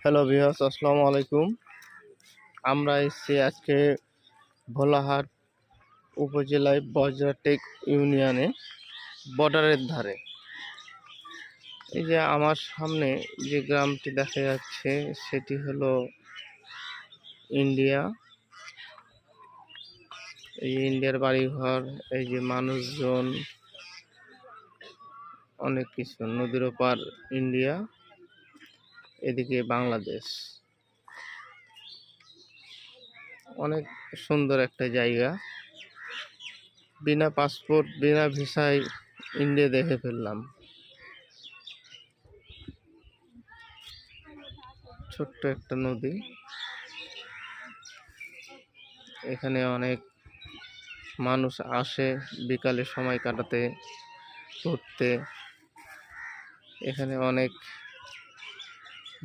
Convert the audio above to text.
Hello viewers, আসসালামু আলাইকুম। আমরা এসেছি আজকে ভোলাহাট উপজেলায় বজ্রাটেক ইউনিয়নে বর্ডারের ধারে। এই যে আমার সামনে যে গ্রামটি দেখা যাচ্ছে সেটি হলো ইন্ডিয়া। এই যে ইন্ডিয়ার বাড়িঘর, এই যে মানুষজন, অনেক কিছু। নদীর ওপার ইন্ডিয়া, এদিকে বাংলাদেশ। অনেক সুন্দর একটা জায়গা। বিনা পাসপোর্ট বিনা ভিসায় ইন্ডিয়া দেখে ফেললাম। ছোট্ট একটা নদী, এখানে অনেক মানুষ আসে বিকালে সময় কাটাতে, ঘুরতে। এখানে অনেক